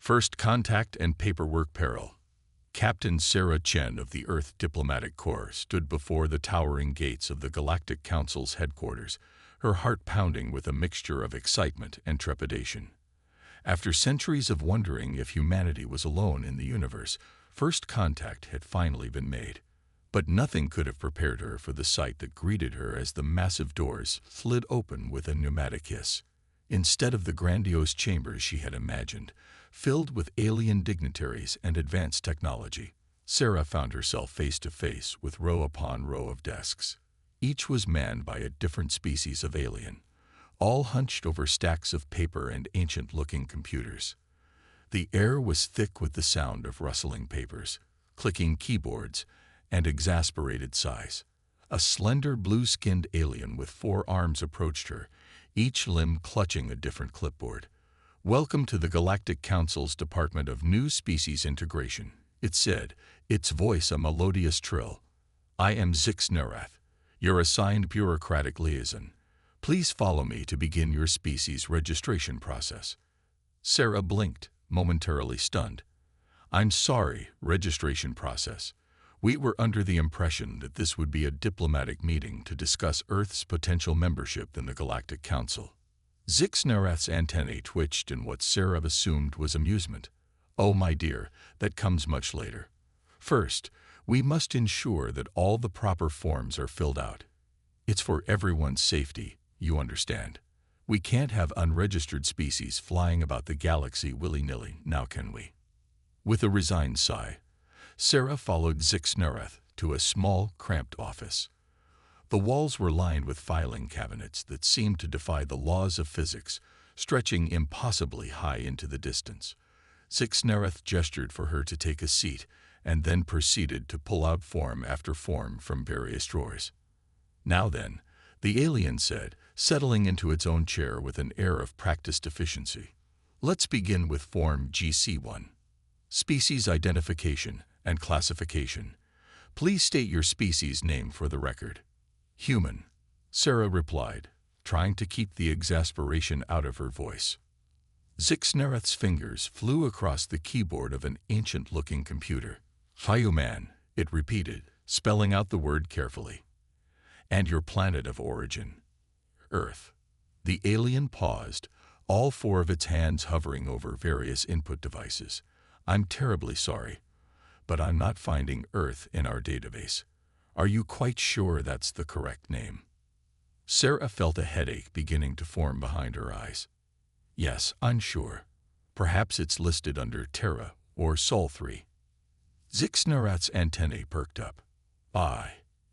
First Contact and Paperwork Peril. Captain Sarah Chen of the Earth Diplomatic Corps stood before the towering gates of the Galactic Council's headquarters, her heart pounding with a mixture of excitement and trepidation. After centuries of wondering if humanity was alone in the universe, first contact had finally been made. But nothing could have prepared her for the sight that greeted her as the massive doors slid open with a pneumatic hiss. Instead of the grandiose chambers she had imagined, filled with alien dignitaries and advanced technology, Sarah found herself face to face with row upon row of desks. Each was manned by a different species of alien, all hunched over stacks of paper and ancient-looking computers. The air was thick with the sound of rustling papers, clicking keyboards, and exasperated sighs. A slender blue-skinned alien with 4 arms approached her, each limb clutching a different clipboard. "Welcome to the Galactic Council's Department of New Species Integration," it said, its voice a melodious trill. "I am Zix Nerath, your assigned bureaucratic liaison. Please follow me to begin your species registration process." Sarah blinked, momentarily stunned. "I'm sorry, registration process. We were under the impression that this would be a diplomatic meeting to discuss Earth's potential membership in the Galactic Council." Zix Nerath's antennae twitched in what Sarah assumed was amusement. "Oh, my dear, that comes much later. First, we must ensure that all the proper forms are filled out. It's for everyone's safety, you understand. We can't have unregistered species flying about the galaxy willy-nilly, now can we?" With a resigned sigh, Sarah followed Zix Nerath to a small, cramped office. The walls were lined with filing cabinets that seemed to defy the laws of physics, stretching impossibly high into the distance. Zix Nerath gestured for her to take a seat and then proceeded to pull out form after form from various drawers. "Now then," the alien said, settling into its own chair with an air of practiced efficiency. "Let's begin with Form GC1. Species Identification and Classification. Please state your species name for the record." "Human," Sarah replied, trying to keep the exasperation out of her voice. Zix Nerath's fingers flew across the keyboard of an ancient-looking computer. "Human," it repeated, spelling out the word carefully. "And your planet of origin?" "Earth." The alien paused, all 4 of its hands hovering over various input devices. "I'm terribly sorry, but I'm not finding Earth in our database. Are you quite sure that's the correct name?" Sarah felt a headache beginning to form behind her eyes. "Yes, I'm sure. Perhaps it's listed under Terra or Sol 3. Zix Nerath's antennae perked up.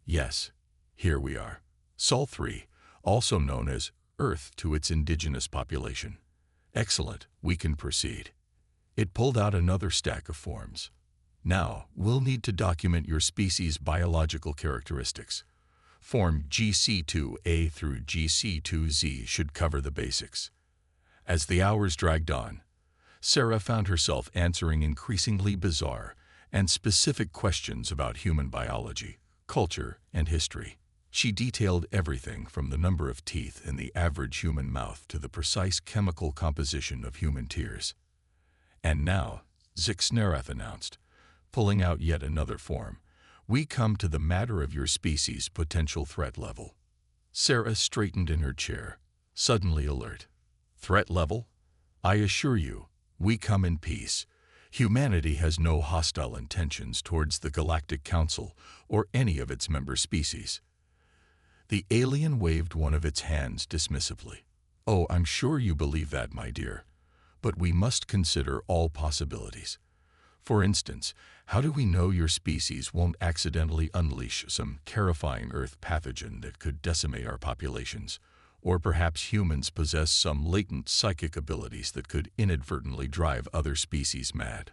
Yes, here we are. Sol 3, also known as Earth to its indigenous population. Excellent, we can proceed." It pulled out another stack of forms. "Now, we'll need to document your species' biological characteristics. Form GC2A through GC2Z should cover the basics." As the hours dragged on, Sarah found herself answering increasingly bizarre and specific questions about human biology, culture, and history. She detailed everything from the number of teeth in the average human mouth to the precise chemical composition of human tears. "And now," Zix Nerath announced, pulling out yet another form, "we come to the matter of your species' potential threat level." Sarah straightened in her chair, suddenly alert. "Threat level? I assure you, we come in peace. Humanity has no hostile intentions towards the Galactic Council or any of its member species." The alien waved one of its hands dismissively. "Oh, I'm sure you believe that, my dear. But we must consider all possibilities. For instance, how do we know your species won't accidentally unleash some terrifying Earth pathogen that could decimate our populations? Or perhaps humans possess some latent psychic abilities that could inadvertently drive other species mad?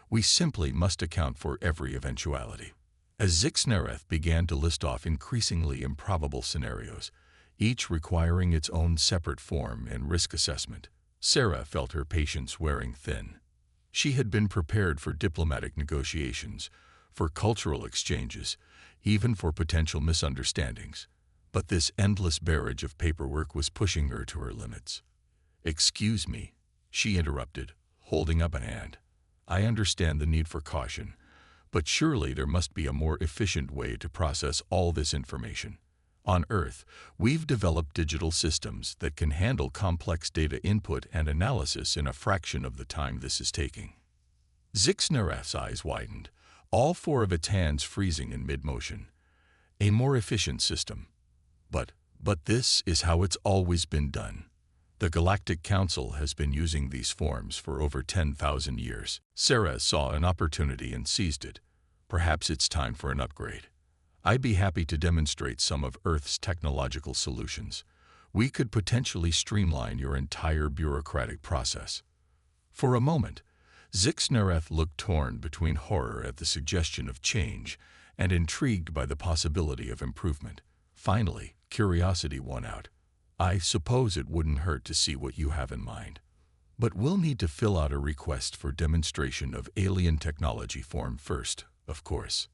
We simply must account for every eventuality." As Zix Nerath began to list off increasingly improbable scenarios, each requiring its own separate form and risk assessment, Sarah felt her patience wearing thin. She had been prepared for diplomatic negotiations, for cultural exchanges, even for potential misunderstandings. But this endless barrage of paperwork was pushing her to her limits. "Excuse me," she interrupted, holding up a hand. "I understand the need for caution, but surely there must be a more efficient way to process all this information. On Earth, we've developed digital systems that can handle complex data input and analysis in a fraction of the time this is taking." Zixnareth's eyes widened, all four of its hands freezing in mid-motion. "A more efficient system. But this is how it's always been done. The Galactic Council has been using these forms for over 10,000 years." Sarah saw an opportunity and seized it. "Perhaps it's time for an upgrade. I'd be happy to demonstrate some of Earth's technological solutions. We could potentially streamline your entire bureaucratic process." For a moment, Zixnareth looked torn between horror at the suggestion of change and intrigued by the possibility of improvement. Finally, curiosity won out. "I suppose it wouldn't hurt to see what you have in mind. But we'll need to fill out a request for demonstration of alien technology form first, of course."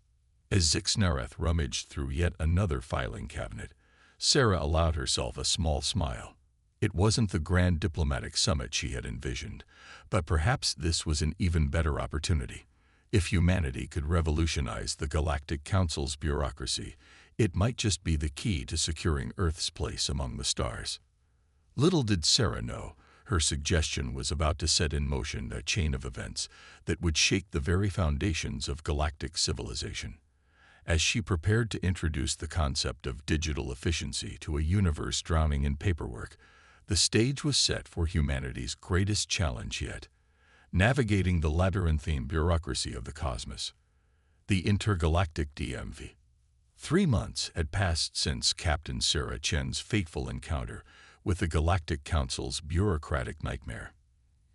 As Zixnareth rummaged through yet another filing cabinet, Sarah allowed herself a small smile. It wasn't the grand diplomatic summit she had envisioned, but perhaps this was an even better opportunity. If humanity could revolutionize the Galactic Council's bureaucracy, it might just be the key to securing Earth's place among the stars. Little did Sarah know, her suggestion was about to set in motion a chain of events that would shake the very foundations of galactic civilization. As she prepared to introduce the concept of digital efficiency to a universe drowning in paperwork, the stage was set for humanity's greatest challenge yet: navigating the labyrinthine bureaucracy of the cosmos. The Intergalactic DMV. 3 months had passed since Captain Sarah Chen's fateful encounter with the Galactic Council's bureaucratic nightmare.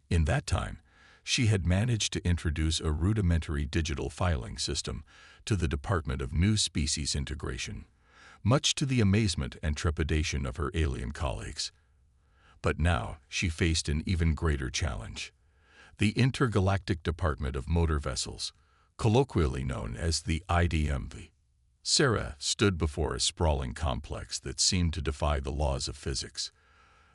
In that time, she had managed to introduce a rudimentary digital filing system to the Department of New Species Integration, much to the amazement and trepidation of her alien colleagues. But now she faced an even greater challenge: the Intergalactic Department of Motor Vessels, colloquially known as the IDMV. Sarah stood before a sprawling complex that seemed to defy the laws of physics.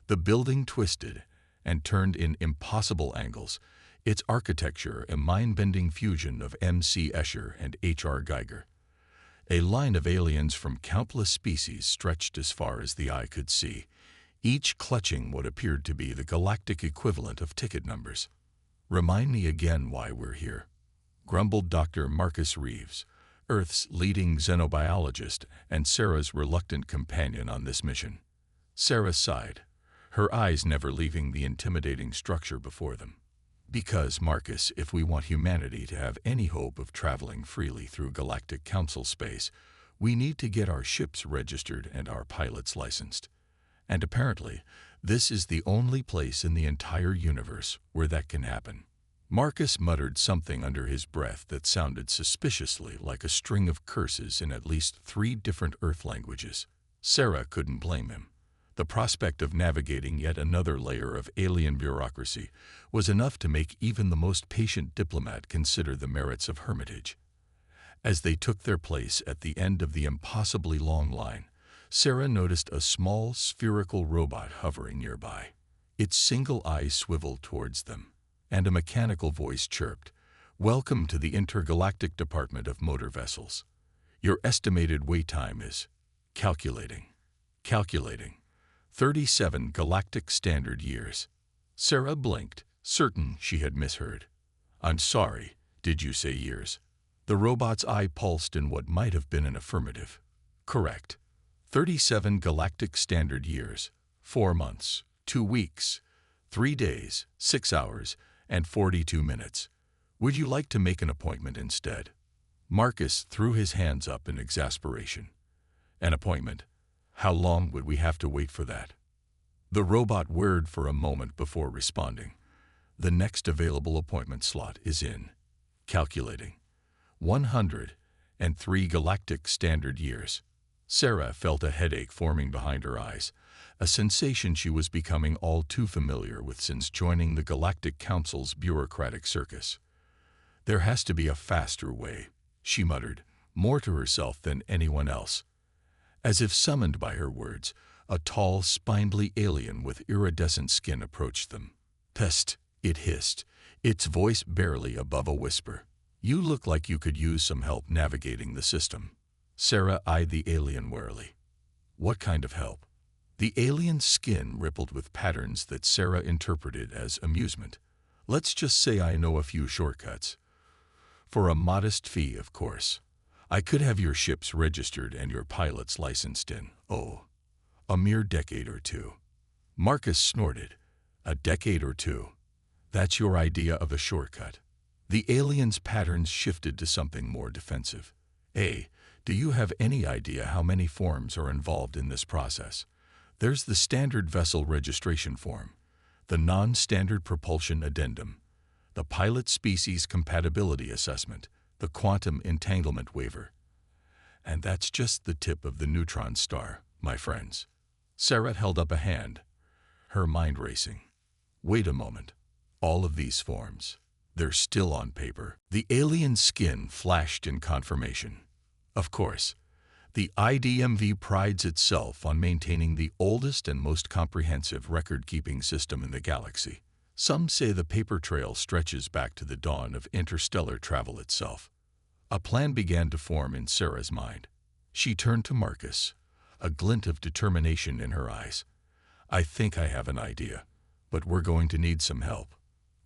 The building twisted and turned in impossible angles, its architecture a mind-bending fusion of M.C. Escher and H.R. Geiger. A line of aliens from countless species stretched as far as the eye could see, each clutching what appeared to be the galactic equivalent of ticket numbers. "Remind me again why we're here," grumbled Dr. Marcus Reeves, Earth's leading xenobiologist and Sarah's reluctant companion on this mission. Sarah sighed, her eyes never leaving the intimidating structure before them. "Because, Marcus, if we want humanity to have any hope of traveling freely through Galactic Council space, we need to get our ships registered and our pilots licensed. And apparently, this is the only place in the entire universe where that can happen." Marcus muttered something under his breath that sounded suspiciously like a string of curses in at least 3 different Earth languages. Sarah couldn't blame him. The prospect of navigating yet another layer of alien bureaucracy was enough to make even the most patient diplomat consider the merits of hermitage. As they took their place at the end of the impossibly long line, Sarah noticed a small spherical robot hovering nearby. Its single eye swiveled towards them, and a mechanical voice chirped, "Welcome to the Intergalactic Department of Motor Vessels. Your estimated wait time is calculating. 37 galactic standard years." Sarah blinked, certain she had misheard. "I'm sorry, did you say years?" The robot's eye pulsed in what might have been an affirmative. "Correct. 37 galactic standard years, 4 months, 2 weeks, 3 days, 6 hours, and 42 minutes. Would you like to make an appointment instead?" Marcus threw his hands up in exasperation. "An appointment? How long would we have to wait for that?" The robot whirred for a moment before responding. "The next available appointment slot is in calculating 103 galactic standard years." Sarah felt a headache forming behind her eyes, a sensation she was becoming all too familiar with since joining the Galactic Council's bureaucratic circus. "There has to be a faster way," she muttered, more to herself than anyone else. As if summoned by her words, a tall, spindly alien with iridescent skin approached them. "Pest," it hissed, its voice barely above a whisper. "You look like you could use some help navigating the system." Sarah eyed the alien warily. "What kind of help?" The alien's skin rippled with patterns that Sarah interpreted as amusement. "Let's just say I know a few shortcuts. For a modest fee, of course. I could have your ships registered and your pilots licensed in, a mere decade or two." Marcus snorted. "A decade or two? That's your idea of a shortcut?" The alien's patterns shifted to something more defensive. Do you have any idea how many forms are involved in this process? There's the standard vessel registration form, the non-standard propulsion addendum, the pilot species compatibility assessment, the quantum entanglement waiver. And that's just the tip of the neutron star, my friends. Sarah held up a hand, her mind racing. Wait a moment. All of these forms, they're still on paper. The alien skin flashed in confirmation. Of course, the IDMV prides itself on maintaining the oldest and most comprehensive record-keeping system in the galaxy. Some say the paper trail stretches back to the dawn of interstellar travel itself. A plan began to form in Sarah's mind. She turned to Marcus, a glint of determination in her eyes. "I think I have an idea, but we're going to need some help."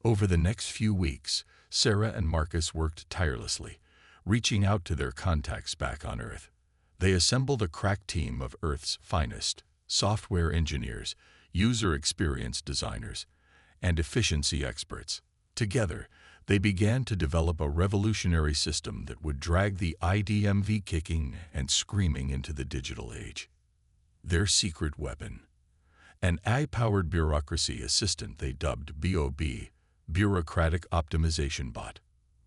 Over the next few weeks, Sarah and Marcus worked tirelessly, reaching out to their contacts back on Earth. They assembled a crack team of Earth's finest software engineers, user experience designers, and efficiency experts. Together, they began to develop a revolutionary system that would drag the IDMV kicking and screaming into the digital age. Their secret weapon, an AI-powered bureaucracy assistant they dubbed BOB, Bureaucratic Optimization Bot.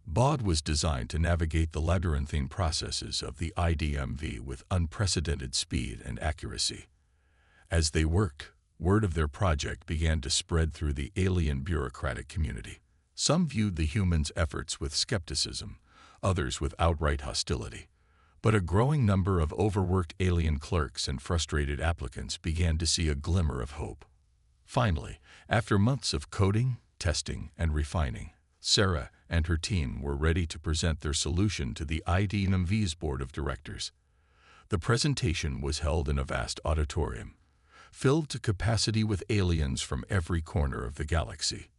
BOD was designed to navigate the labyrinthine processes of the IDMV with unprecedented speed and accuracy. As they worked, word of their project began to spread through the alien bureaucratic community. Some viewed the humans' efforts with skepticism, others with outright hostility. But a growing number of overworked alien clerks and frustrated applicants began to see a glimmer of hope. Finally, after months of coding, testing, and refining, Sarah and her team were ready to present their solution to the IDMV's board of directors. The presentation was held in a vast auditorium, filled to capacity with aliens from every corner of the galaxy.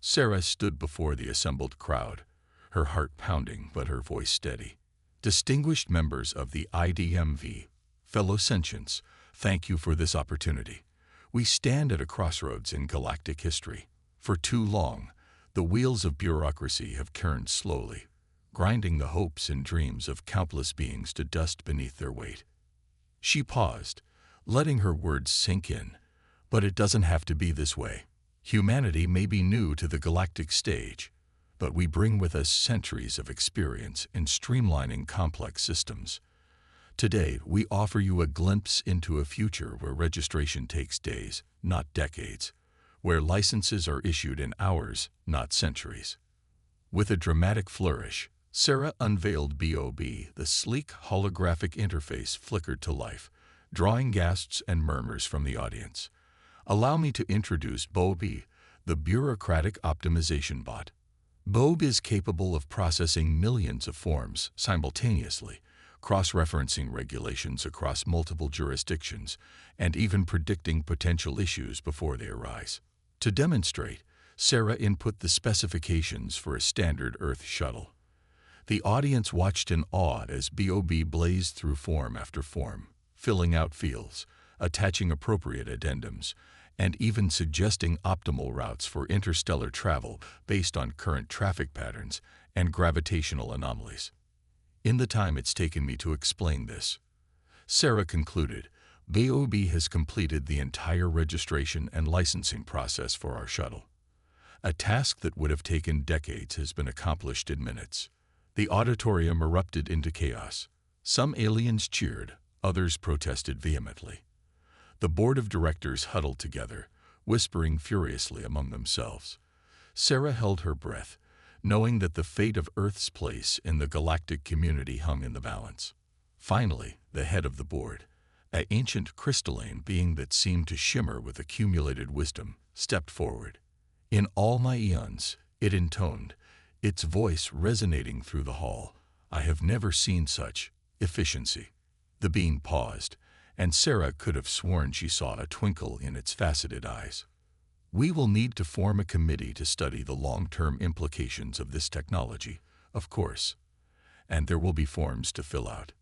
Sarah stood before the assembled crowd, her heart pounding but her voice steady. "Distinguished members of the IDMV, fellow sentients, thank you for this opportunity. We stand at a crossroads in galactic history. For too long, the wheels of bureaucracy have turned slowly, grinding the hopes and dreams of countless beings to dust beneath their weight." She paused, letting her words sink in. "But it doesn't have to be this way. Humanity may be new to the galactic stage, but we bring with us centuries of experience in streamlining complex systems. Today, we offer you a glimpse into a future where registration takes days, not decades, where licenses are issued in hours, not centuries." With a dramatic flourish, Sarah unveiled BOB. The sleek holographic interface flickered to life, drawing gasps and murmurs from the audience. "Allow me to introduce BOB, the Bureaucratic Optimization Bot. BOB is capable of processing millions of forms simultaneously, cross-referencing regulations across multiple jurisdictions, and even predicting potential issues before they arise." To demonstrate, Sarah input the specifications for a standard Earth shuttle. The audience watched in awe as BOB blazed through form after form, filling out fields, attaching appropriate addendums, and even suggesting optimal routes for interstellar travel based on current traffic patterns and gravitational anomalies. "In the time it's taken me to explain this," Sarah concluded, "BOB has completed the entire registration and licensing process for our shuttle. A task that would have taken decades has been accomplished in minutes." The auditorium erupted into chaos. Some aliens cheered, others protested vehemently. The board of directors huddled together, whispering furiously among themselves. Sarah held her breath, knowing that the fate of Earth's place in the galactic community hung in the balance. Finally, the head of the board, an ancient crystalline being that seemed to shimmer with accumulated wisdom, stepped forward. "In all my eons, it intoned, its voice resonating through the hall. "I have never seen such efficiency." The being paused, and Sarah could have sworn she saw a twinkle in its faceted eyes. "We will need to form a committee to study the long-term implications of this technology, of course. And there will be forms to fill out.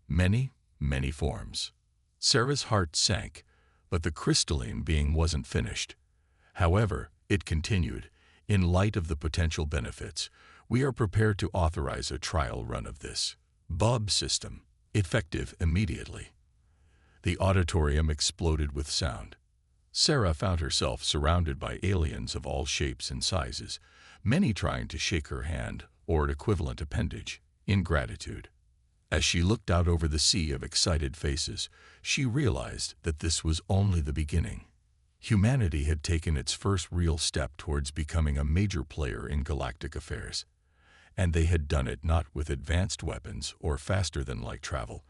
Many, many forms." Sarah's heart sank, but the crystalline being wasn't finished. "However," it continued, "in light of the potential benefits, we are prepared to authorize a trial run of this Bob system, effective immediately." The auditorium exploded with sound. Sarah found herself surrounded by aliens of all shapes and sizes, many trying to shake her hand or equivalent appendage in gratitude. As she looked out over the sea of excited faces, she realized that this was only the beginning. Humanity had taken its first real step towards becoming a major player in galactic affairs. And they had done it not with advanced weapons or faster-than-light travel,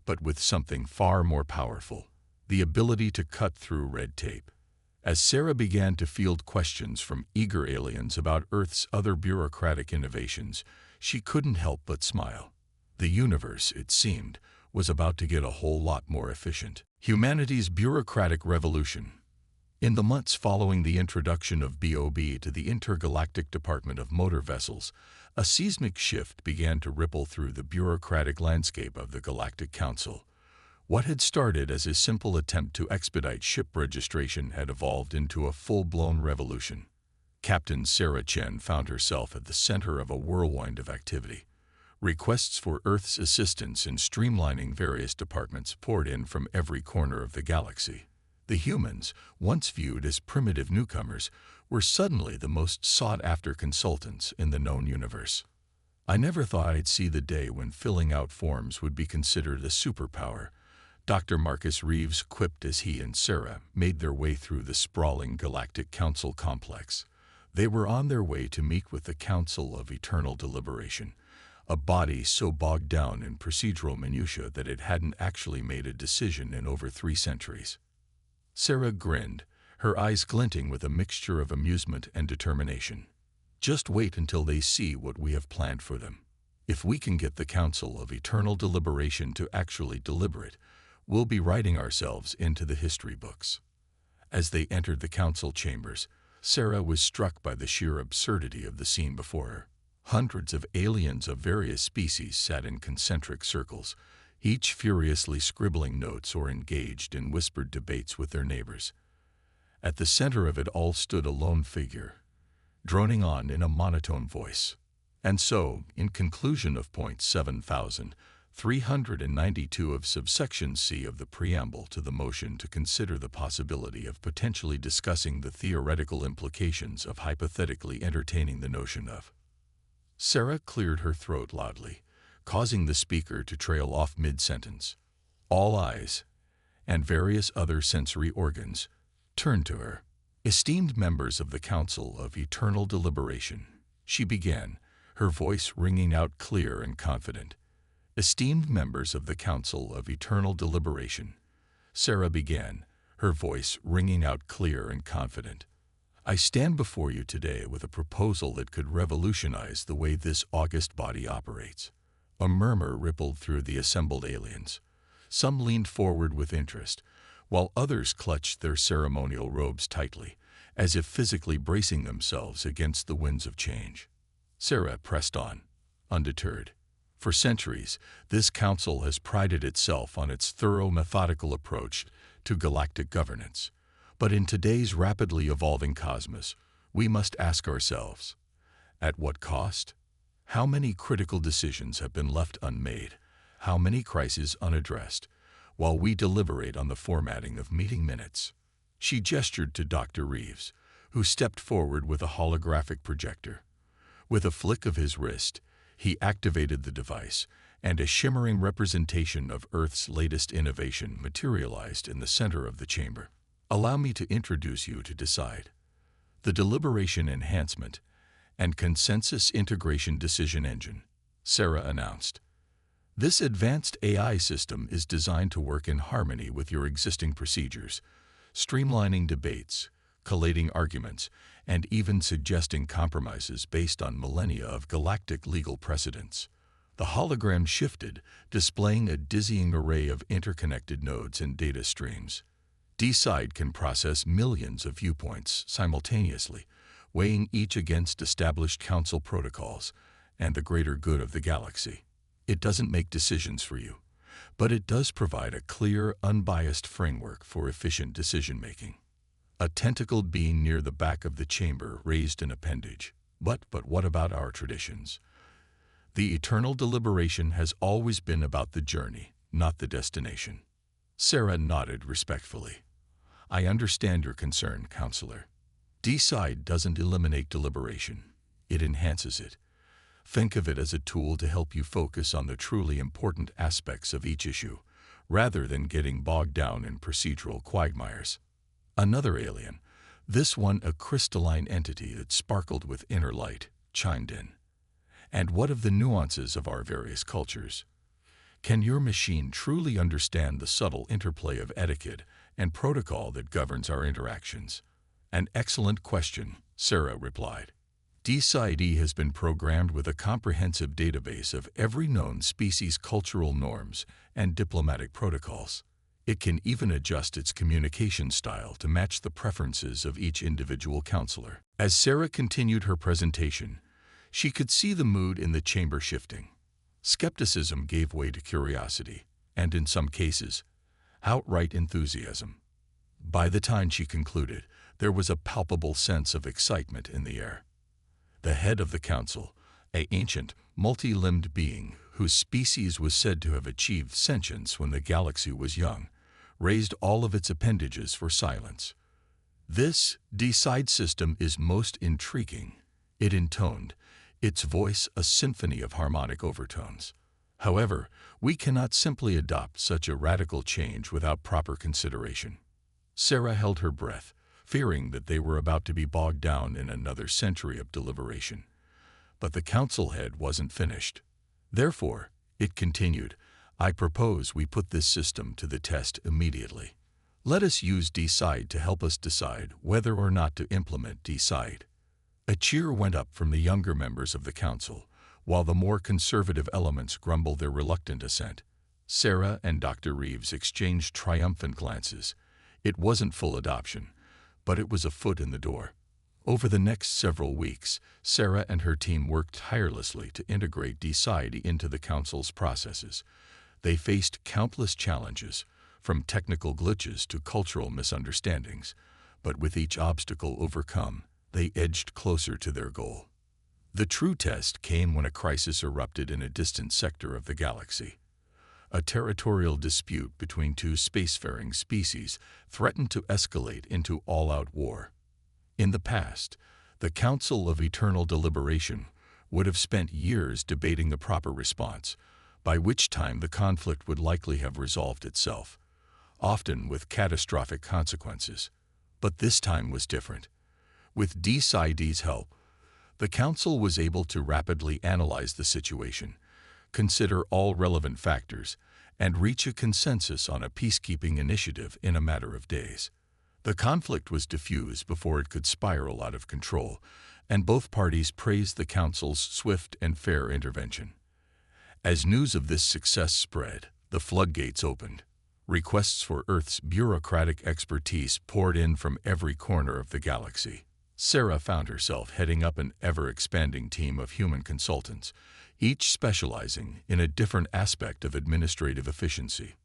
but with something far more powerful: the ability to cut through red tape. As Sarah began to field questions from eager aliens about Earth's other bureaucratic innovations, she couldn't help but smile. The universe, it seemed, was about to get a whole lot more efficient. Humanity's bureaucratic revolution. In the months following the introduction of BOB to the Intergalactic Department of Motor Vessels, a seismic shift began to ripple through the bureaucratic landscape of the Galactic Council. What had started as a simple attempt to expedite ship registration had evolved into a full-blown revolution. Captain Sarah Chen found herself at the center of a whirlwind of activity. Requests for Earth's assistance in streamlining various departments poured in from every corner of the galaxy. The humans, once viewed as primitive newcomers, were suddenly the most sought-after consultants in the known universe. "I never thought I'd see the day when filling out forms would be considered a superpower," Dr. Marcus Reeves quipped as he and Sarah made their way through the sprawling Galactic Council complex. They were on their way to meet with the Council of Eternal Deliberation, a body so bogged down in procedural minutiae that it hadn't actually made a decision in over 3 centuries. Sarah grinned, her eyes glinting with a mixture of amusement and determination. "Just wait until they see what we have planned for them. If we can get the Council of Eternal Deliberation to actually deliberate, we'll be writing ourselves into the history books." As they entered the council chambers, Sarah was struck by the sheer absurdity of the scene before her. Hundreds of aliens of various species sat in concentric circles, each furiously scribbling notes or engaged in whispered debates with their neighbors. At the center of it all stood a lone figure, droning on in a monotone voice. "And so, in conclusion of point 7392 of subsection C of the preamble to the motion to consider the possibility of potentially discussing the theoretical implications of hypothetically entertaining the notion of..." Sarah cleared her throat loudly, causing the speaker to trail off mid-sentence. All eyes, and various other sensory organs, turned to her. "Esteemed members of the Council of Eternal Deliberation," she began, her voice ringing out clear and confident. "Esteemed members of the Council of Eternal Deliberation," Sarah began, her voice ringing out clear and confident. "I stand before you today with a proposal that could revolutionize the way this august body operates." A murmur rippled through the assembled aliens. Some leaned forward with interest, while others clutched their ceremonial robes tightly, as if physically bracing themselves against the winds of change. Sarah pressed on, undeterred. For centuries, this council has prided itself on its thorough, methodical approach to galactic governance. But in today's rapidly evolving cosmos, we must ask ourselves, at what cost? How many critical decisions have been left unmade? How many crises unaddressed, while we deliberate on the formatting of meeting minutes? She gestured to Dr. Reeves, who stepped forward with a holographic projector. With a flick of his wrist, he activated the device, and a shimmering representation of Earth's latest innovation materialized in the center of the chamber. "Allow me to introduce you to DECIDE, the Deliberation Enhancement and Consensus Integration Decision Engine," Sarah announced. "This advanced AI system is designed to work in harmony with your existing procedures, streamlining debates, collating arguments, and even suggesting compromises based on millennia of galactic legal precedents. The hologram shifted, displaying a dizzying array of interconnected nodes and data streams. Decide can process millions of viewpoints simultaneously, weighing each against established council protocols and the greater good of the galaxy. It doesn't make decisions for you, but it does provide a clear, unbiased framework for efficient decision-making. A tentacled being near the back of the chamber raised an appendage. But what about our traditions? The eternal deliberation has always been about the journey, not the destination. Sarah nodded respectfully. I understand your concern, Counselor. Decide doesn't eliminate deliberation. It enhances it. Think of it as a tool to help you focus on the truly important aspects of each issue, rather than getting bogged down in procedural quagmires. Another alien, this one a crystalline entity that sparkled with inner light, chimed in. And what of the nuances of our various cultures? Can your machine truly understand the subtle interplay of etiquette and protocol that governs our interactions? An excellent question, Sarah replied. Decide has been programmed with a comprehensive database of every known species' cultural norms and diplomatic protocols. It can even adjust its communication style to match the preferences of each individual counselor. As Sarah continued her presentation, she could see the mood in the chamber shifting. Skepticism gave way to curiosity, and in some cases, outright enthusiasm. By the time she concluded, there was a palpable sense of excitement in the air. The head of the council, an ancient, multi-limbed being whose species was said to have achieved sentience when the galaxy was young, raised all of its appendages for silence. This Decide system is most intriguing, it intoned, its voice a symphony of harmonic overtones. However, we cannot simply adopt such a radical change without proper consideration. Sarah held her breath, fearing that they were about to be bogged down in another century of deliberation. But the council head wasn't finished. Therefore, it continued, I propose we put this system to the test immediately. Let us use Decide to help us decide whether or not to implement Decide. A cheer went up from the younger members of the council, while the more conservative elements grumbled their reluctant assent. Sarah and Dr. Reeves exchanged triumphant glances. It wasn't full adoption, but it was a foot in the door. Over the next several weeks, Sarah and her team worked tirelessly to integrate Decide into the council's processes. They faced countless challenges, from technical glitches to cultural misunderstandings, but with each obstacle overcome, they edged closer to their goal. The true test came when a crisis erupted in a distant sector of the galaxy. A territorial dispute between two spacefaring species threatened to escalate into all-out war. In the past, the Council of Eternal Deliberation would have spent years debating the proper response, by which time the conflict would likely have resolved itself, often with catastrophic consequences. But this time was different. With Decide's help, the Council was able to rapidly analyze the situation, consider all relevant factors, and reach a consensus on a peacekeeping initiative in a matter of days. The conflict was diffused before it could spiral out of control, and both parties praised the Council's swift and fair intervention. As news of this success spread, the floodgates opened. Requests for Earth's bureaucratic expertise poured in from every corner of the galaxy. Sarah found herself heading up an ever-expanding team of human consultants, each specializing in a different aspect of administrative efficiency.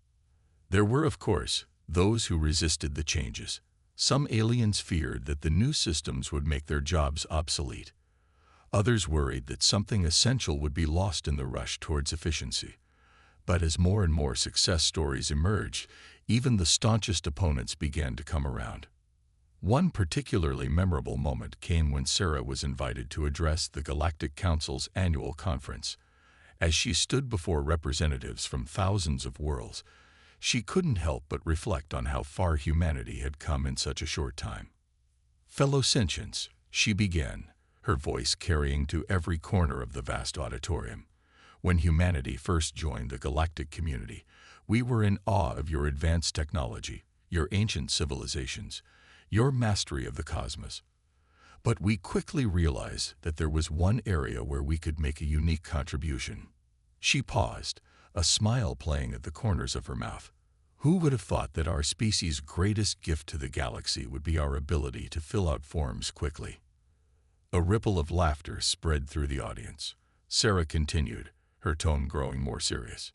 There were, of course, those who resisted the changes. Some aliens feared that the new systems would make their jobs obsolete. Others worried that something essential would be lost in the rush towards efficiency. But as more and more success stories emerged, even the staunchest opponents began to come around. One particularly memorable moment came when Sarah was invited to address the Galactic Council's annual conference. As she stood before representatives from thousands of worlds, she couldn't help but reflect on how far humanity had come in such a short time. Fellow sentients, she began, her voice carrying to every corner of the vast auditorium. When humanity first joined the galactic community, we were in awe of your advanced technology, your ancient civilizations, your mastery of the cosmos. But we quickly realized that there was one area where we could make a unique contribution. She paused, a smile playing at the corners of her mouth. Who would have thought that our species' greatest gift to the galaxy would be our ability to fill out forms quickly? A ripple of laughter spread through the audience. Sarah continued, her tone growing more serious.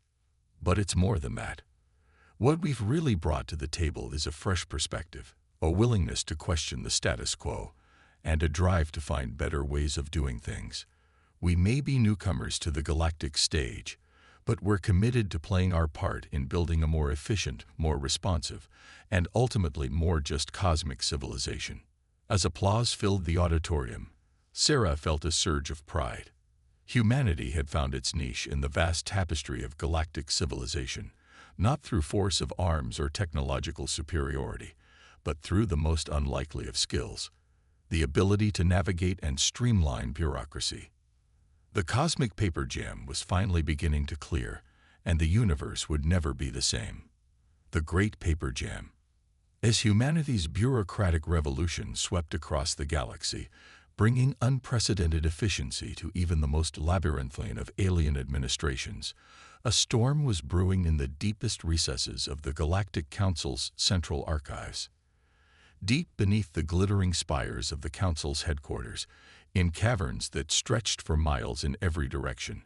But it's more than that. What we've really brought to the table is a fresh perspective, a willingness to question the status quo, and a drive to find better ways of doing things. We may be newcomers to the galactic stage, but we're committed to playing our part in building a more efficient, more responsive, and ultimately more just cosmic civilization. As applause filled the auditorium, Sarah felt a surge of pride. Humanity had found its niche in the vast tapestry of galactic civilization, not through force of arms or technological superiority, but through the most unlikely of skills, the ability to navigate and streamline bureaucracy. The cosmic paper jam was finally beginning to clear, and the universe would never be the same. The Great Paper Jam. As humanity's bureaucratic revolution swept across the galaxy, bringing unprecedented efficiency to even the most labyrinthine of alien administrations, a storm was brewing in the deepest recesses of the Galactic Council's central archives. Deep beneath the glittering spires of the Council's headquarters, in caverns that stretched for miles in every direction,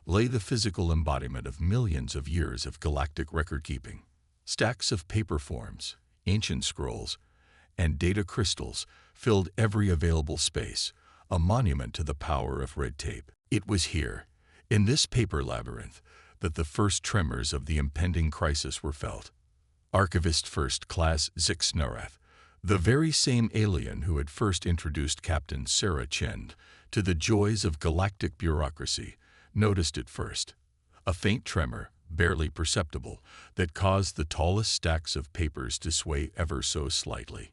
lay the physical embodiment of millions of years of galactic record-keeping. Stacks of paper forms, ancient scrolls, and data crystals filled every available space, a monument to the power of red tape. It was here, in this paper labyrinth, that the first tremors of the impending crisis were felt. Archivist First Class Zixnarath, the very same alien who had first introduced Captain Sarah Chend to the joys of galactic bureaucracy, noticed it first. A faint tremor, barely perceptible, that caused the tallest stacks of papers to sway ever so slightly.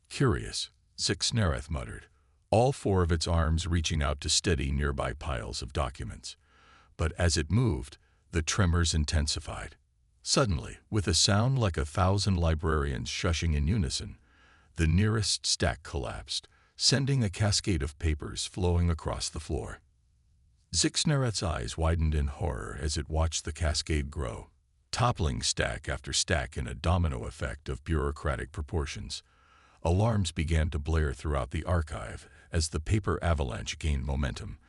Curious, Zixnarath muttered, all four of its arms reaching out to steady nearby piles of documents. But as it moved, the tremors intensified. Suddenly, with a sound like 1,000 librarians shushing in unison, the nearest stack collapsed, sending a cascade of papers flowing across the floor. Zixnarath's eyes widened in horror as it watched the cascade grow, toppling stack after stack in a domino effect of bureaucratic proportions. Alarms began to blare throughout the archive as the paper avalanche gained momentum,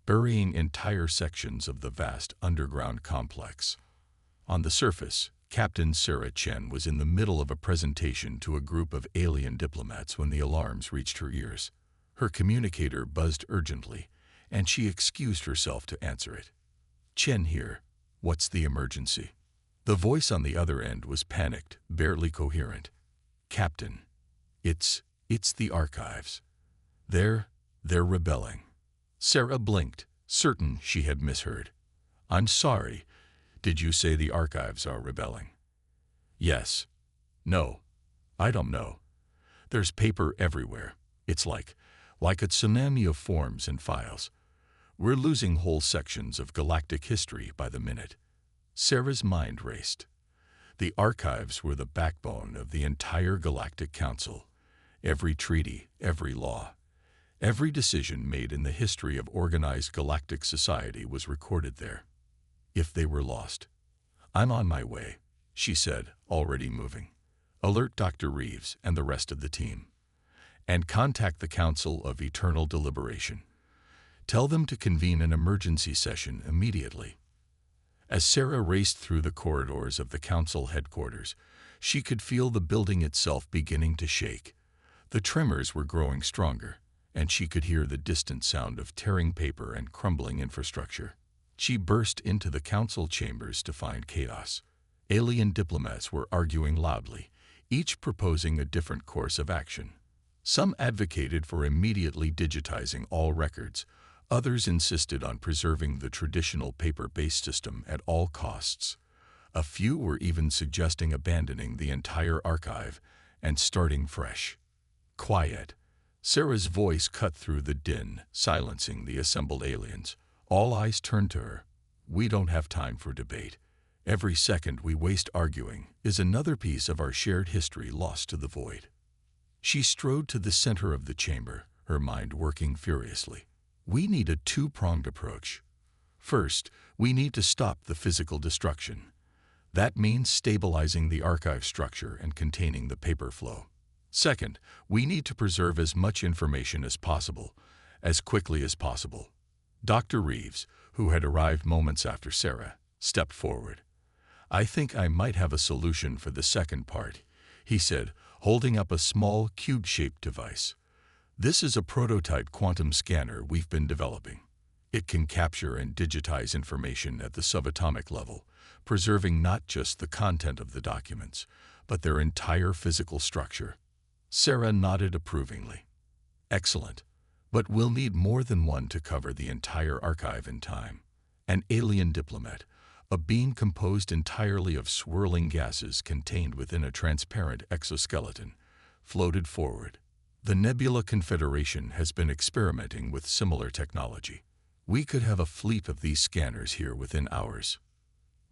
burying entire sections of the vast underground complex. On the surface, Captain Sarah Chen was in the middle of a presentation to a group of alien diplomats when the alarms reached her ears. Her communicator buzzed urgently, and she excused herself to answer it. "Chen here. What's the emergency?" The voice on the other end was panicked, barely coherent. "Captain, it's the archives. They're rebelling." Sarah blinked, certain she had misheard. "I'm sorry. Did you say the archives are rebelling?" "Yes. No. I don't know. There's paper everywhere. It's like a tsunami of forms and files. We're losing whole sections of galactic history by the minute." Sarah's mind raced. The archives were the backbone of the entire Galactic Council. Every treaty, every law, every decision made in the history of organized galactic society was recorded there. If they were lost, "I'm on my way," she said, already moving. "Alert Dr. Reeves and the rest of the team. And contact the Council of Eternal Deliberation. Tell them to convene an emergency session immediately." As Sarah raced through the corridors of the Council headquarters, she could feel the building itself beginning to shake. The tremors were growing stronger, and she could hear the distant sound of tearing paper and crumbling infrastructure. She burst into the council chambers to find chaos. Alien diplomats were arguing loudly, each proposing a different course of action. Some advocated for immediately digitizing all records. Others insisted on preserving the traditional paper-based system at all costs. A few were even suggesting abandoning the entire archive and starting fresh. "Quiet." Sarah's voice cut through the din, silencing the assembled aliens. All eyes turned to her. "We don't have time for debate. Every second we waste arguing is another piece of our shared history lost to the void." She strode to the center of the chamber, her mind working furiously. We need a two-pronged approach. First, we need to stop the physical destruction. That means stabilizing the archive structure and containing the paper flow. Second, we need to preserve as much information as possible, as quickly as possible. Dr. Reeves, who had arrived moments after Sarah, stepped forward. I think I might have a solution for the second part, he said, holding up a small cube-shaped device. This is a prototype quantum scanner we've been developing. It can capture and digitize information at the subatomic level, preserving not just the content of the documents, but their entire physical structure. Sarah nodded approvingly. Excellent, but we'll need more than one to cover the entire archive in time. An alien diplomat, a being composed entirely of swirling gases contained within a transparent exoskeleton, floated forward. The Nebula Confederation has been experimenting with similar technology. We could have a fleet of these scanners here within hours.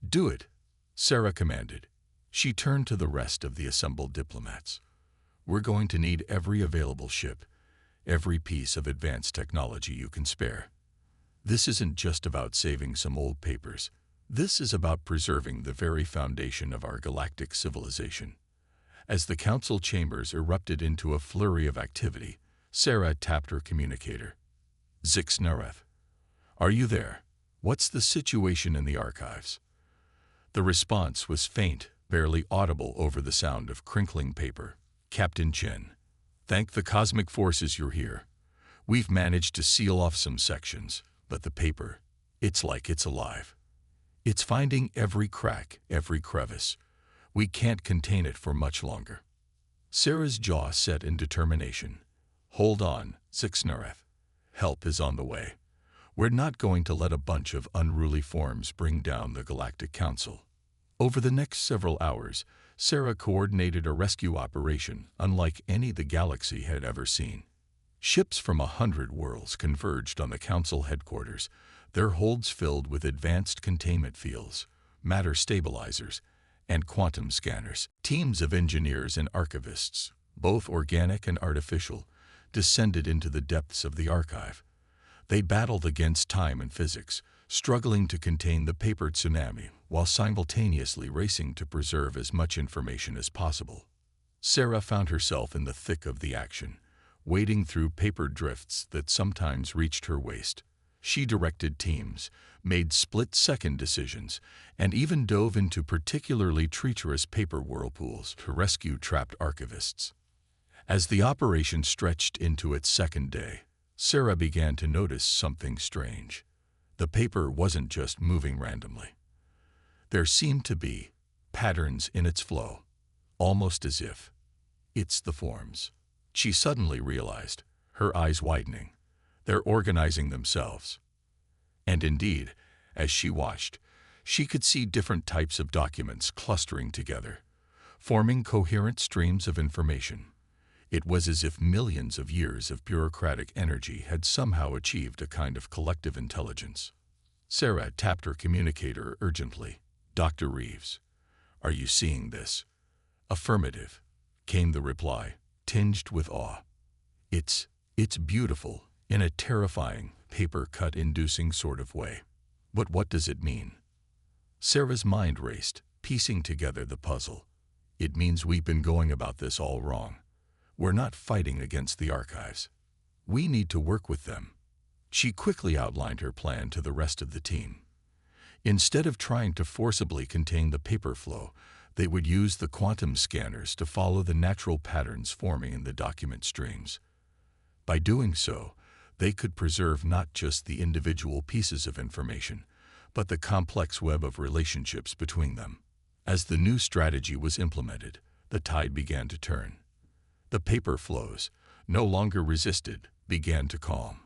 Do it, Sarah commanded. She turned to the rest of the assembled diplomats. We're going to need every available ship, every piece of advanced technology you can spare. This isn't just about saving some old papers. This is about preserving the very foundation of our galactic civilization. As the council chambers erupted into a flurry of activity, Sarah tapped her communicator. Zixnareth, are you there? What's the situation in the archives? The response was faint, barely audible over the sound of crinkling paper. Captain Chen, thank the cosmic forces you're here. We've managed to seal off some sections, but the paper, it's like it's alive. It's finding every crack, every crevice. We can't contain it for much longer. Sarah's jaw set in determination. Hold on, Zixnareth. Help is on the way. We're not going to let a bunch of unruly forms bring down the Galactic Council. Over the next several hours, Sarah coordinated a rescue operation unlike any the galaxy had ever seen. Ships from 100 worlds converged on the Council headquarters, their holds filled with advanced containment fields, matter stabilizers, and quantum scanners. Teams of engineers and archivists, both organic and artificial, descended into the depths of the archive. They battled against time and physics, struggling to contain the paper tsunami while simultaneously racing to preserve as much information as possible. Sarah found herself in the thick of the action, wading through paper drifts that sometimes reached her waist. She directed teams, made split-second decisions, and even dove into particularly treacherous paper whirlpools to rescue trapped archivists. As the operation stretched into its second day, Sarah began to notice something strange. The paper wasn't just moving randomly. There seemed to be patterns in its flow, almost as if it's the forms. She suddenly realized, her eyes widening. They're organizing themselves. And indeed, as she watched, she could see different types of documents clustering together, forming coherent streams of information. It was as if millions of years of bureaucratic energy had somehow achieved a kind of collective intelligence. Sarah tapped her communicator urgently. Dr. Reeves, are you seeing this? Affirmative, came the reply, tinged with awe. It's beautiful, in a terrifying, paper-cut-inducing sort of way. But what does it mean? Sarah's mind raced, piecing together the puzzle. It means we've been going about this all wrong. We're not fighting against the archives. We need to work with them. She quickly outlined her plan to the rest of the team. Instead of trying to forcibly contain the paper flow, they would use the quantum scanners to follow the natural patterns forming in the document streams. By doing so, they could preserve not just the individual pieces of information, but the complex web of relationships between them. As the new strategy was implemented, the tide began to turn. The paper flows, no longer resisted, began to calm.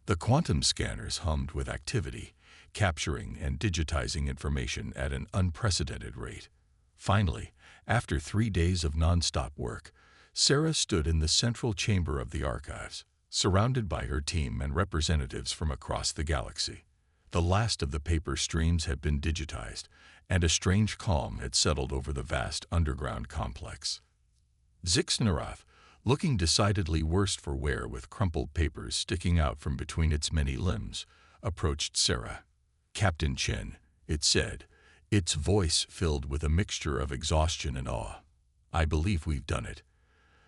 The quantum scanners hummed with activity, capturing and digitizing information at an unprecedented rate. Finally, after 3 days of non-stop work, Sarah stood in the central chamber of the archives, surrounded by her team and representatives from across the galaxy. The last of the paper streams had been digitized, and a strange calm had settled over the vast underground complex. Zixnarath, looking decidedly worse for wear with crumpled papers sticking out from between its many limbs, approached Sarah. "Captain Chen," it said, its voice filled with a mixture of exhaustion and awe. "I believe we've done it.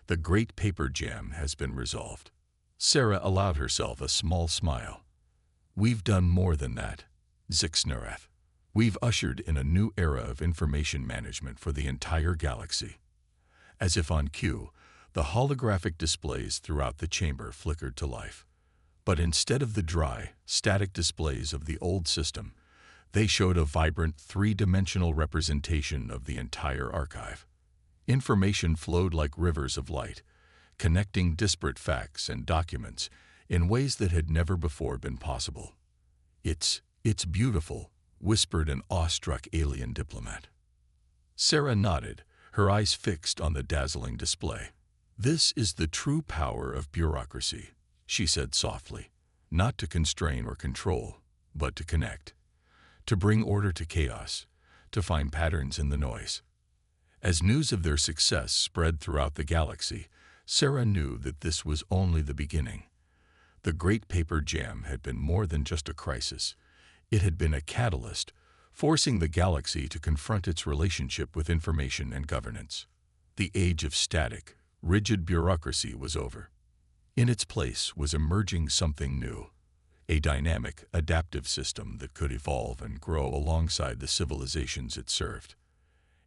The great paper jam has been resolved." Sarah allowed herself a small smile. "We've done more than that, Zixnarath. We've ushered in a new era of information management for the entire galaxy." As if on cue, the holographic displays throughout the chamber flickered to life. But instead of the dry, static displays of the old system, they showed a vibrant, three-dimensional representation of the entire archive. Information flowed like rivers of light, connecting disparate facts and documents in ways that had never before been possible. It's beautiful," whispered an awestruck alien diplomat. Sarah nodded, her eyes fixed on the dazzling display. "This is the true power of bureaucracy," she said softly, "not to constrain or control, but to connect, to bring order to chaos, to find patterns in the noise." As news of their success spread throughout the galaxy, Sarah knew that this was only the beginning. The Great Paper Jam had been more than just a crisis. It had been a catalyst, forcing the galaxy to confront its relationship with information and governance. The age of static, rigid bureaucracy was over. In its place was emerging something new, a dynamic, adaptive system that could evolve and grow alongside the civilizations it served.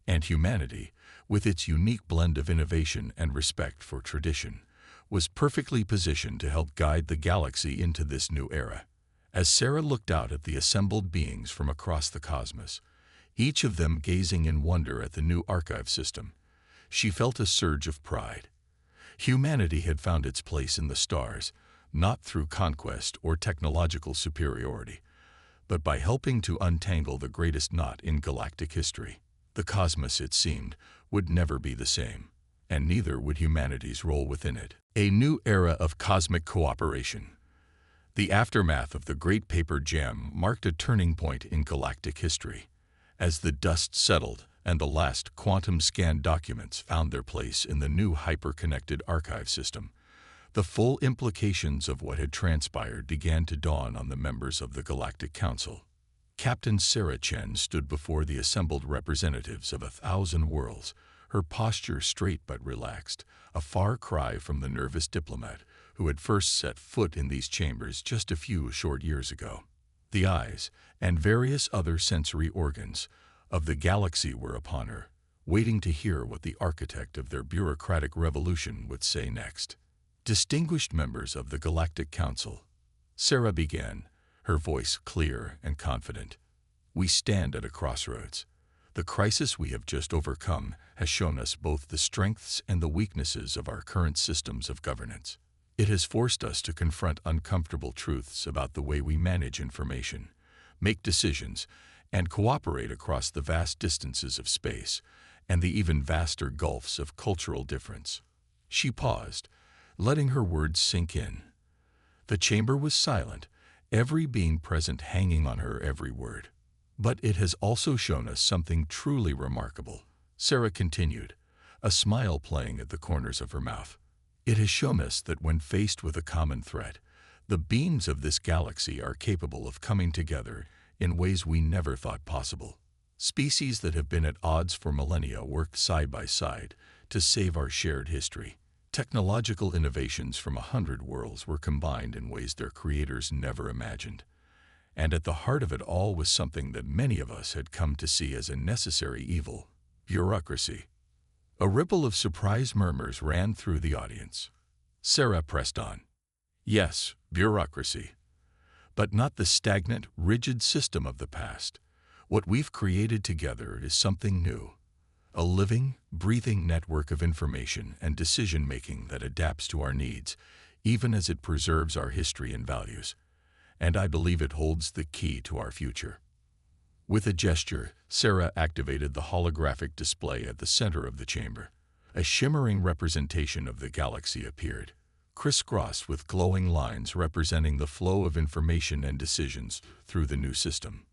And humanity, with its unique blend of innovation and respect for tradition, was perfectly positioned to help guide the galaxy into this new era. As Sarah looked out at the assembled beings from across the cosmos, each of them gazing in wonder at the new archive system, she felt a surge of pride. Humanity had found its place in the stars, not through conquest or technological superiority, but by helping to untangle the greatest knot in galactic history. The cosmos, it seemed, would never be the same, and neither would humanity's role within it. A new era of cosmic cooperation. The aftermath of the Great Paper Jam marked a turning point in galactic history. As the dust settled and the last quantum-scanned documents found their place in the new hyper-connected archive system, the full implications of what had transpired began to dawn on the members of the Galactic Council. Captain Sarah Chen stood before the assembled representatives of 1,000 worlds, her posture straight but relaxed, a far cry from the nervous diplomat who had first set foot in these chambers just a few short years ago. The eyes, and various other sensory organs, of the galaxy were upon her, waiting to hear what the architect of their bureaucratic revolution would say next. "Distinguished members of the Galactic Council," Sarah began, her voice clear and confident. "We stand at a crossroads. The crisis we have just overcome has shown us both the strengths and the weaknesses of our current systems of governance. It has forced us to confront uncomfortable truths about the way we manage information, make decisions, and cooperate across the vast distances of space and the even vaster gulfs of cultural difference." She paused, letting her words sink in. The chamber was silent, every being present hanging on her every word. "But it has also shown us something truly remarkable," Sarah continued, a smile playing at the corners of her mouth. "It has shown us that when faced with a common threat, the beings of this galaxy are capable of coming together in ways we never thought possible. Species that have been at odds for millennia work side by side to save our shared history. Technological innovations from 100 worlds were combined in ways their creators never imagined. And at the heart of it all was something that many of us had come to see as a necessary evil: bureaucracy." A ripple of surprised murmurs ran through the audience. Sarah pressed on. "Yes, bureaucracy. But not the stagnant, rigid system of the past. What we've created together is something new. A living, breathing network of information and decision-making that adapts to our needs, even as it preserves our history and values. And I believe it holds the key to our future." With a gesture, Sarah activated the holographic display at the center of the chamber. A shimmering representation of the galaxy appeared, crisscrossed with glowing lines representing the flow of information and decisions through the new system.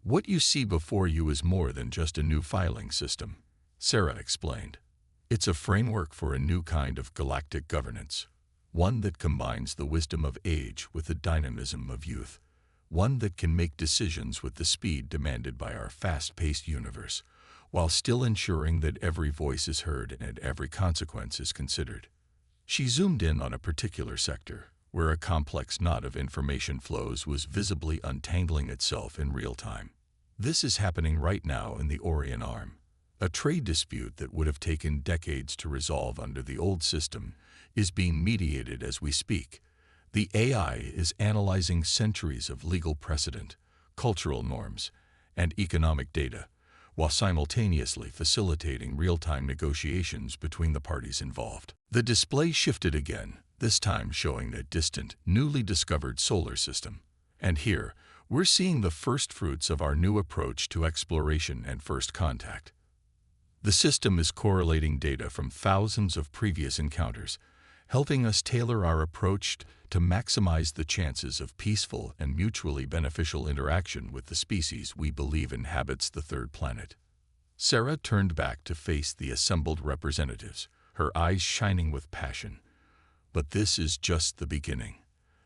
"What you see before you is more than just a new filing system," Sarah explained. It's a framework for a new kind of galactic governance, one that combines the wisdom of age with the dynamism of youth, one that can make decisions with the speed demanded by our fast-paced universe, while still ensuring that every voice is heard and every consequence is considered. She zoomed in on a particular sector, where a complex knot of information flows was visibly untangling itself in real time. This is happening right now in the Orion Arm. A trade dispute that would have taken decades to resolve under the old system is being mediated as we speak. The AI is analyzing centuries of legal precedent, cultural norms, and economic data, while simultaneously facilitating real-time negotiations between the parties involved. The display shifted again, this time showing a distant, newly discovered solar system. And here, we're seeing the first fruits of our new approach to exploration and first contact. The system is correlating data from thousands of previous encounters, helping us tailor our approach to maximize the chances of peaceful and mutually beneficial interaction with the species we believe inhabits the third planet. Sarah turned back to face the assembled representatives, her eyes shining with passion. But this is just the beginning.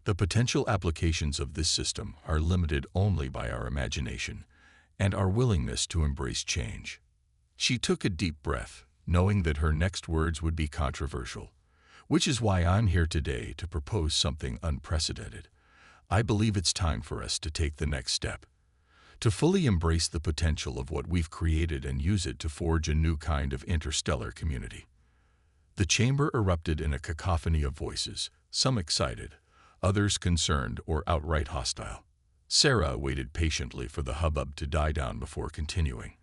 The potential applications of this system are limited only by our imagination and our willingness to embrace change. She took a deep breath, knowing that her next words would be controversial, which is why I'm here today to propose something unprecedented. I believe it's time for us to take the next step, to fully embrace the potential of what we've created and use it to forge a new kind of interstellar community. The chamber erupted in a cacophony of voices, some excited, others concerned or outright hostile. Sarah waited patiently for the hubbub to die down before continuing.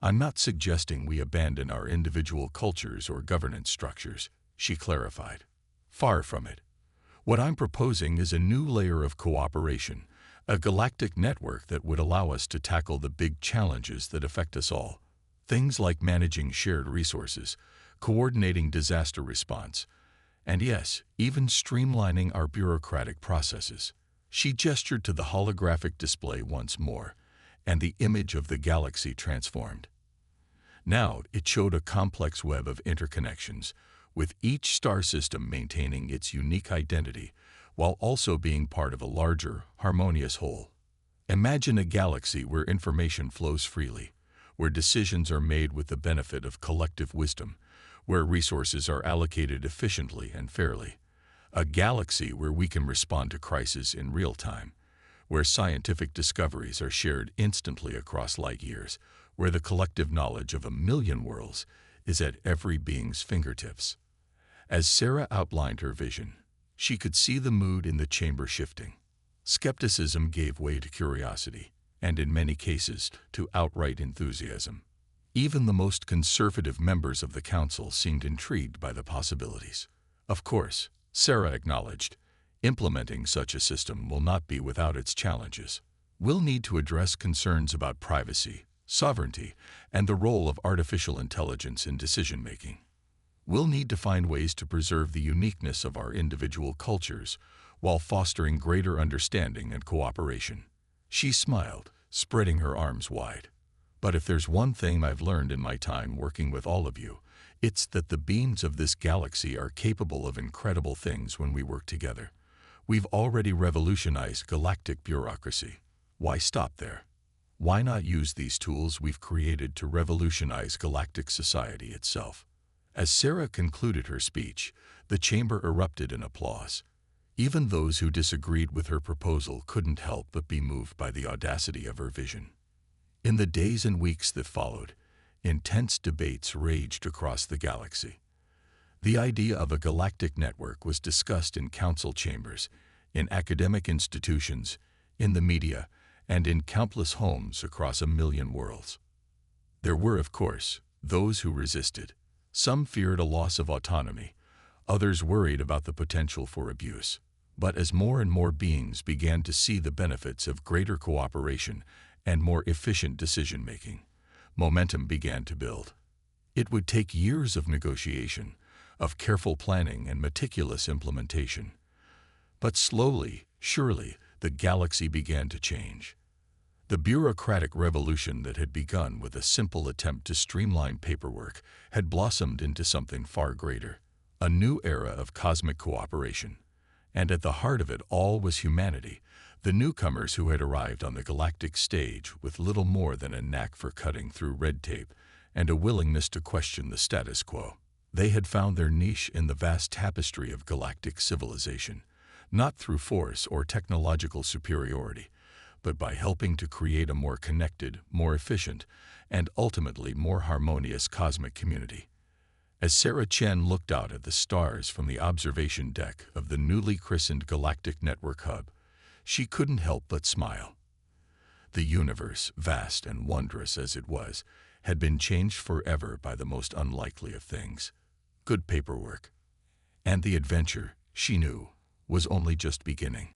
I'm not suggesting we abandon our individual cultures or governance structures, she clarified. Far from it. What I'm proposing is a new layer of cooperation, a galactic network that would allow us to tackle the big challenges that affect us all. Things like managing shared resources, coordinating disaster response, and yes, even streamlining our bureaucratic processes. She gestured to the holographic display once more, and the image of the galaxy transformed. Now it showed a complex web of interconnections, with each star system maintaining its unique identity while also being part of a larger, harmonious whole. Imagine a galaxy where information flows freely, where decisions are made with the benefit of collective wisdom, where resources are allocated efficiently and fairly. A galaxy where we can respond to crises in real time, where scientific discoveries are shared instantly across light years, where the collective knowledge of a million worlds is at every being's fingertips. As Sarah outlined her vision, she could see the mood in the chamber shifting. Skepticism gave way to curiosity, and in many cases, to outright enthusiasm. Even the most conservative members of the council seemed intrigued by the possibilities. Of course, Sarah acknowledged, implementing such a system will not be without its challenges. We'll need to address concerns about privacy, sovereignty, and the role of artificial intelligence in decision-making. We'll need to find ways to preserve the uniqueness of our individual cultures while fostering greater understanding and cooperation. She smiled, spreading her arms wide. But if there's one thing I've learned in my time working with all of you, it's that the beings of this galaxy are capable of incredible things when we work together. We've already revolutionized galactic bureaucracy. Why stop there? Why not use these tools we've created to revolutionize galactic society itself? As Sarah concluded her speech, the chamber erupted in applause. Even those who disagreed with her proposal couldn't help but be moved by the audacity of her vision. In the days and weeks that followed, intense debates raged across the galaxy. The idea of a galactic network was discussed in council chambers, in academic institutions, in the media, and in countless homes across a million worlds. There were, of course, those who resisted. Some feared a loss of autonomy, others worried about the potential for abuse. But as more and more beings began to see the benefits of greater cooperation and more efficient decision-making, momentum began to build. It would take years of negotiation, of careful planning and meticulous implementation. But slowly, surely, the galaxy began to change. The bureaucratic revolution that had begun with a simple attempt to streamline paperwork had blossomed into something far greater, a new era of cosmic cooperation. And at the heart of it all was humanity, the newcomers who had arrived on the galactic stage with little more than a knack for cutting through red tape and a willingness to question the status quo. They had found their niche in the vast tapestry of galactic civilization, not through force or technological superiority, but by helping to create a more connected, more efficient, and ultimately more harmonious cosmic community. As Sarah Chen looked out at the stars from the observation deck of the newly christened Galactic Network Hub, she couldn't help but smile. The universe, vast and wondrous as it was, had been changed forever by the most unlikely of things: good paperwork. And the adventure, she knew, was only just beginning.